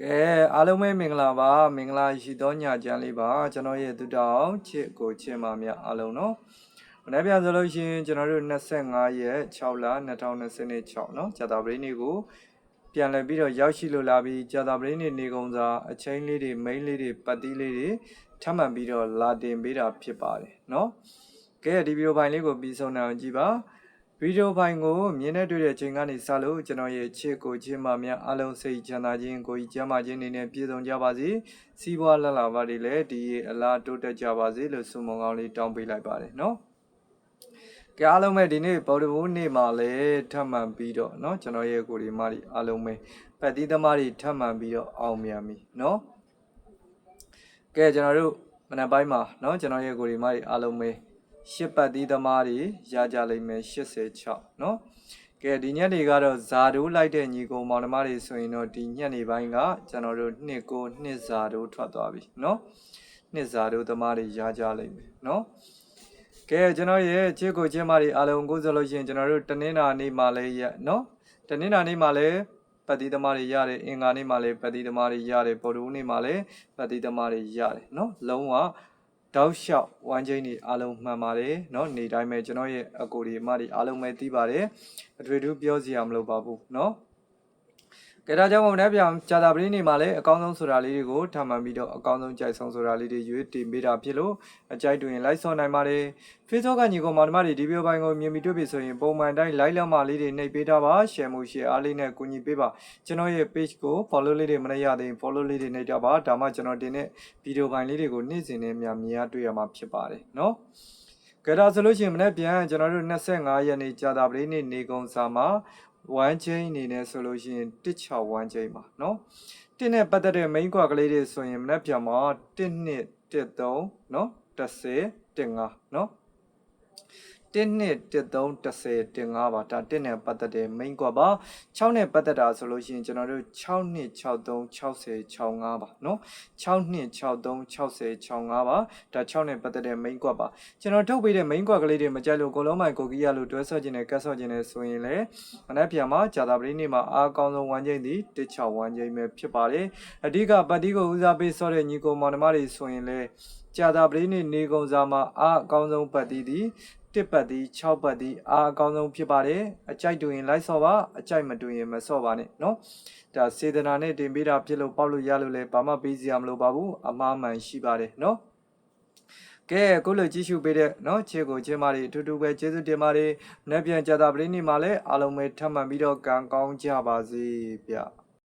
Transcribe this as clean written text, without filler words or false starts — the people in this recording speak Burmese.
ကဲအားလုံးပဲမင်္ဂလာပါမင်္ဂလာရှိသောညချမ်းလေးပါကျွန်တော်ရဲ့သူတောင်ချစ်ကိုချစ်မများအားလုံးနော်မနေ့ပြန်ဆိုလို့ရှိရင်ကျွန်တော်တို့25ရက်6လ2026เนาะကြာသပတေးနေ့ကိုပြန်လည်ပြီးတော့ရောက်ရှိလို့လာပြီးကြာသပတေးနေ့နေကုန်စာအချိန်လေးတွေမိန်းလေးတွေပတ်သီးလေးတွေထပ်မံပြီးတော့လာတင်ပေးတာဖြစ်ပါတယ်เนาะကဲဒီဗီဒီယိုဖိုင်လေးကိုပြီးဆုံးအောင်ကြည့်ပါဗီဒီယိုဖိုင်ကိုမြင်နေတွေ့တဲ့အချိန်ကနေစလို့ကျွန်တော်ရဲ့ချစ်ကိုချစ်မများအားလုံးစိတ်ချမ်းသာခြင်းကိုယ်ကြီးကျန်းမာခြင်းနေနဲ့ပြည့်စုံကြပါစေစီးပွားလှလှပါတွေလည်းဒီအလားတိုးတက်ကြပါစေလို့ဆုမွန်ကောင်းလေးတောင်းပေးလိုက်ပါတယ်เนาะကဲအားလုံးပဲဒီနေ့ဗုဒ္ဓဘုရားနေ့မှာလည်းထပ်မံပြီးတော့เนาะကျွန်တော်ရဲ့ကိုယ်ဒီမတွေအားလုံးပဲပတ်သီးသမားတွေထပ်မံပြီးတော့အောင်မြင်ပြီเนาะကဲကျွန်တော်တို့မနက်ပိုင်းမှာเนาะကျွန်တော်ရဲ့ကိုယ်ဒီမတွေအားလုံးပဲရှစ်ပတ်သီးသမားတွေရကြလိမ့်မယ်86เนาะကဲဒီညနေကတော့ဇာတိုးလိုက်တဲ့ညီကောင်မောင်နှမတွေဆိုရင်တော့ဒီညနေပိုင်းကကျွန်တော်တို့နှစ်ဇာတိုးထွက်သွားပြီเนาะနှစ်ဇာတိုးသမားတွေရကြလိမ့်မယ်เนาะကဲကျွန်တော်ရဲ့ချစ်ကိုချစ်မတွေအားလုံးကိုဆိုလို့ရှိရင်ကျွန်တော်တို့တနင်္လာနေ့မှာလည်းရเนาะတနင်္လာနေ့မှာလည်းပတ်သီးသမားတွေရတယ်အင်္ဂါနေ့မှာလည်းပတ်သီးသမားတွေရတယ်ဗုဒ္ဓဟူးနေ့မှာလည်းပတ်သီးသမားတွေရတယ်เนาะလုံးဝတောက်လျှောက်ဝမ်းချင်းတွေအားလုံးမှန်ပါတယ်เนาะနေတိုင်းပဲကျွန်တော်ရဲ့အကိုဒီအမတွေအားလုံးပဲသိပါတယ်အထွေထူးပြောစရာမလိုပါဘူးเนาะကဲဒါကြောင့်မနေ့ပြန်ကြာတာပရင်းနေမှာလည်းအကောင်းဆုံးဆိုတာလေးတွေကိုထပ်မှန်ပြီးတော့အကောင်းဆုံးကြိုက်ဆုံးဆိုတာလေးတွေရွေးတင်ပေးတာဖြစ်လို့အကြိုက်တွင်လိုက်ဆော့နိုင်ပါတယ် Facebook ကညီကောင်မောင်နှမတွေဒီဗီဒီယိုပိုင်းကိုမြင်ပြီးတွေ့ပြီဆိုရင်ပုံမှန်တိုင်း like လက်မလေးတွေနှိပ်ပေးထားပါ share မှု share အားလေးနဲ့ကူညီပေးပါကျွန်တော်ရဲ့ page ကို follow လေးတွေမရသေးရင် follow လေးတွေနှိပ်ထားပါဒါမှကျွန်တော်တင်တဲ့ဗီဒီယိုပိုင်းလေးတွေကိုနေ့စဉ်နဲ့မြင်ရတွေ့ရမှာဖြစ်ပါတယ်เนาะကဲဒါဆိုလို့ရှိရင်မနေ့ပြန်ကျွန်တော်တို့25ရက်နေ့ကြာတာပရင်းနေ့နေကုန်စာမှာ1 chain အနေနဲ့ဆိုလို့ရှိရင်161 chain ပါเนาะ1နဲ့ပတ်သက်တဲ့ main ကွာကလေးတွေဆိုရင်မနေ့ပြန်မှာ1 2 1 3เนาะ10 15เนาะ1 2 1 3 10 15ပါဒါ1နဲ့ပတ်သက်တဲ့ main ကွာပါ6နဲ့ပတ်သက်တာဆိုလို့ရှိရင်ကျွန်တော်တို့6 2 6 3 60 65ပါเนาะ6 2 6 3 60 65ပါဒါ6နဲ့ပတ်သက်တဲ့ main ကွာပါကျွန်တော်ထုတ်ပေးတဲ့ main ကွာကလေးတွေမကြိုက်လို့ကိုလုံးမိုင်ကိုကြီးရလို့တွဲဆော့ခြင်းနဲ့ကတ်ဆော့ခြင်းနဲ့ဆိုရင်လည်းမနေ့ပြန်မှာဂျာတာပရင်းနေ့မှာအားအကောင်းဆုံး1ချိန်သည်161ချိန်ပဲဖြစ်ပါတယ်အဓိကပတ်တီးကိုဦးစားပေးဆော့တဲ့ညီကိုမောင်နှမတွေဆိုရင်လည်းကြာတာပရင်းနေ့နေကုန်စာမှာအားအကောင်းဆုံးပတ်တီးသည်1ပတ်ဒီ6ပတ်ဒီအားအကောင်းဆုံးဖြစ်ပါတယ်အကြိုက်တူရင်လိုက်ဆော့ပါအကြိုက်မတူရင်မဆော့ပါနဲ့เนาะဒါစေတနာနဲ့တင်ပေးတာဖြစ်လို့ပေါက်လို့ရလို့လဲဘာမှပေးစရာမလိုပါဘူးအမှားမှန်ရှိပါတယ်เนาะကဲအခုလိုကြည့်ရှုပေးတဲ့เนาะချစ်ကိုချစ်မတွေအထူးထူးပဲကျေးဇူးတင်ပါတယ်နေ့ပြန်ကြာတာပရင်းနေ့မှာလည်းအားလုံးပဲထပ်မံပြီးတော့ကံကောင်းကြပါစေဗျ